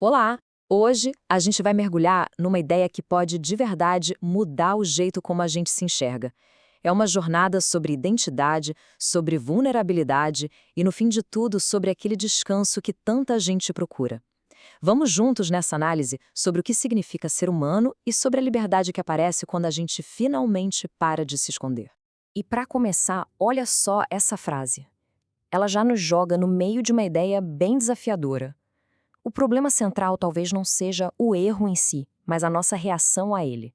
Olá! Hoje a gente vai mergulhar numa ideia que pode de verdade mudar o jeito como a gente se enxerga. É uma jornada sobre identidade, sobre vulnerabilidade e, no fim de tudo, sobre aquele descanso que tanta gente procura. Vamos juntos nessa análise sobre o que significa ser humano e sobre a liberdade que aparece quando a gente finalmente para de se esconder. E para começar, olha só essa frase. Ela já nos joga no meio de uma ideia bem desafiadora. O problema central talvez não seja o erro em si, mas a nossa reação a ele.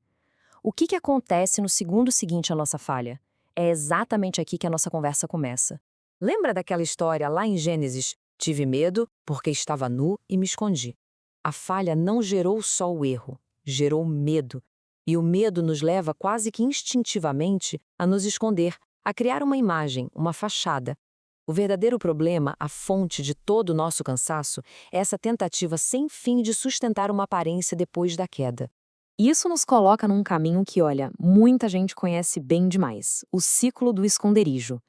O que acontece no segundo seguinte à nossa falha? É exatamente aqui que a nossa conversa começa. Lembra daquela história lá em Gênesis? Tive medo porque estava nu e me escondi. A falha não gerou só o erro, gerou medo. E o medo nos leva quase que instintivamente a nos esconder, a criar uma imagem, uma fachada. O verdadeiro problema, a fonte de todo o nosso cansaço, é essa tentativa sem fim de sustentar uma aparência depois da queda. Isso nos coloca num caminho que, olha, muita gente conhece bem demais: o ciclo do esconderijo.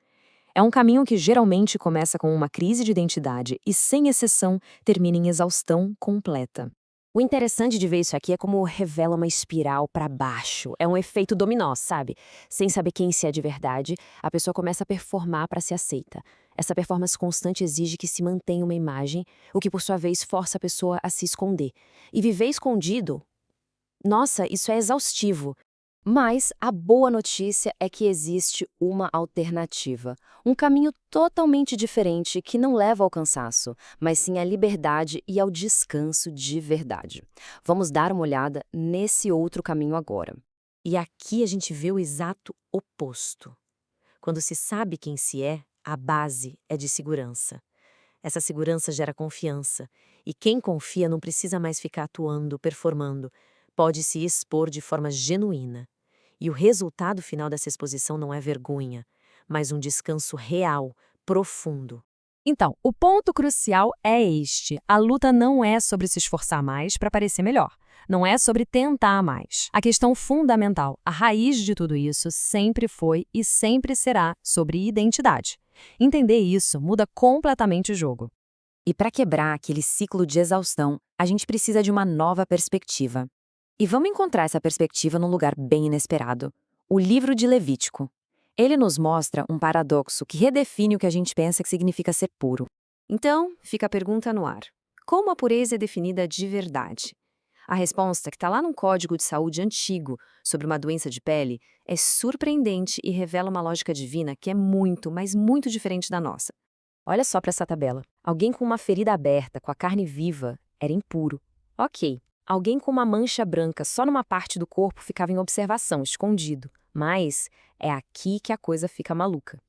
É um caminho que geralmente começa com uma crise de identidade e, sem exceção, termina em exaustão completa. O interessante de ver isso aqui é como revela uma espiral para baixo. É um efeito dominó, sabe? Sem saber quem se é de verdade, a pessoa começa a performar para ser aceita. Essa performance constante exige que se mantenha uma imagem, o que por sua vez força a pessoa a se esconder. E viver escondido, nossa, isso é exaustivo. Mas a boa notícia é que existe uma alternativa, um caminho totalmente diferente que não leva ao cansaço, mas sim à liberdade e ao descanso de verdade. Vamos dar uma olhada nesse outro caminho agora. E aqui a gente vê o exato oposto. Quando se sabe quem se é, a base é de segurança. Essa segurança gera confiança. E quem confia não precisa mais ficar atuando, performando. Pode se expor de forma genuína. E o resultado final dessa exposição não é vergonha, mas um descanso real, profundo. Então, o ponto crucial é este: a luta não é sobre se esforçar mais para parecer melhor. Não é sobre tentar mais. A questão fundamental, a raiz de tudo isso, sempre foi e sempre será sobre identidade. Entender isso muda completamente o jogo. E para quebrar aquele ciclo de exaustão, a gente precisa de uma nova perspectiva. E vamos encontrar essa perspectiva num lugar bem inesperado: o livro de Levítico. Ele nos mostra um paradoxo que redefine o que a gente pensa que significa ser puro. Então, fica a pergunta no ar. Como a pureza é definida de verdade? A resposta, que está lá num código de saúde antigo sobre uma doença de pele, é surpreendente e revela uma lógica divina que é muito, mas muito diferente da nossa. Olha só para essa tabela. Alguém com uma ferida aberta, com a carne viva, era impuro. Ok. Alguém com uma mancha branca só numa parte do corpo ficava em observação, escondido. Mas é aqui que a coisa fica maluca.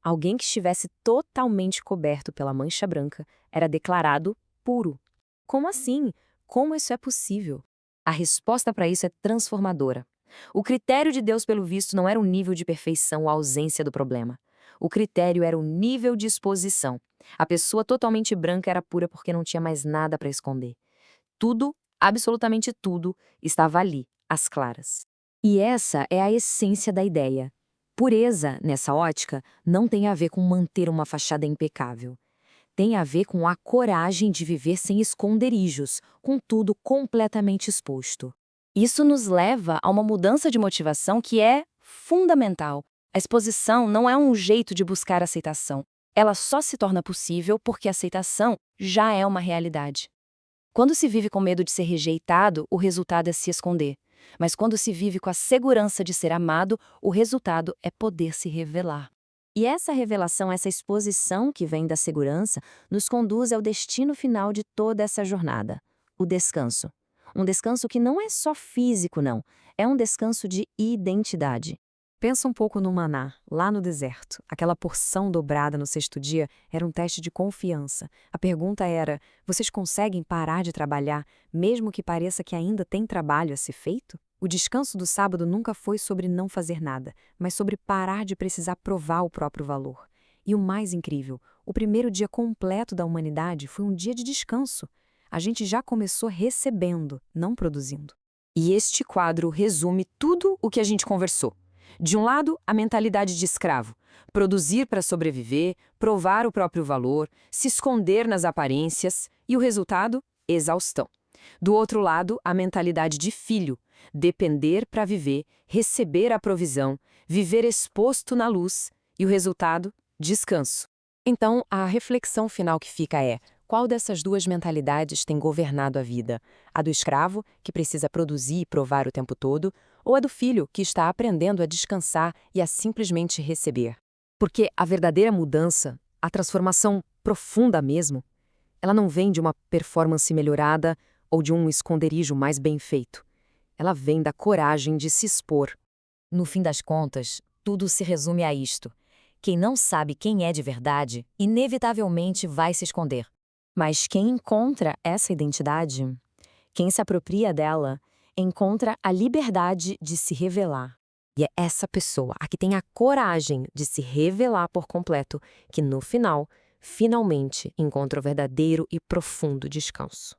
Alguém que estivesse totalmente coberto pela mancha branca era declarado puro. Como assim? Como isso é possível? A resposta para isso é transformadora. O critério de Deus, pelo visto, não era o nível de perfeição ou a ausência do problema. O critério era o nível de exposição. A pessoa totalmente branca era pura porque não tinha mais nada para esconder. Tudo, absolutamente tudo, estava ali, às claras. E essa é a essência da ideia. Pureza, nessa ótica, não tem a ver com manter uma fachada impecável. Tem a ver com a coragem de viver sem esconderijos, com tudo completamente exposto. Isso nos leva a uma mudança de motivação que é fundamental. A exposição não é um jeito de buscar aceitação. Ela só se torna possível porque a aceitação já é uma realidade. Quando se vive com medo de ser rejeitado, o resultado é se esconder. Mas quando se vive com a segurança de ser amado, o resultado é poder se revelar. E essa revelação, essa exposição que vem da segurança, nos conduz ao destino final de toda essa jornada: o descanso. Um descanso que não é só físico, não. É um descanso de identidade. Pensa um pouco no maná, lá no deserto. Aquela porção dobrada no sexto dia era um teste de confiança. A pergunta era: vocês conseguem parar de trabalhar, mesmo que pareça que ainda tem trabalho a ser feito? O descanso do sábado nunca foi sobre não fazer nada, mas sobre parar de precisar provar o próprio valor. E o mais incrível, o primeiro dia completo da humanidade foi um dia de descanso. A gente já começou recebendo, não produzindo. E este quadro resume tudo o que a gente conversou. De um lado, a mentalidade de escravo: produzir para sobreviver, provar o próprio valor, se esconder nas aparências, e o resultado? exaustão. Do outro lado, a mentalidade de filho, depender para viver, receber a provisão, viver exposto na luz, e o resultado, descanso. Então, a reflexão final que fica é: qual dessas duas mentalidades tem governado a vida? A do escravo, que precisa produzir e provar o tempo todo, ou a do filho, que está aprendendo a descansar e a simplesmente receber? Porque a verdadeira mudança, a transformação profunda mesmo, ela não vem de uma performance melhorada ou de um esconderijo mais bem feito. Ela vem da coragem de se expor. No fim das contas, tudo se resume a isto. Quem não sabe quem é de verdade, inevitavelmente vai se esconder. Mas quem encontra essa identidade, quem se apropria dela, encontra a liberdade de se revelar. E é essa pessoa, a que tem a coragem de se revelar por completo, que no final, finalmente encontra o verdadeiro e profundo descanso.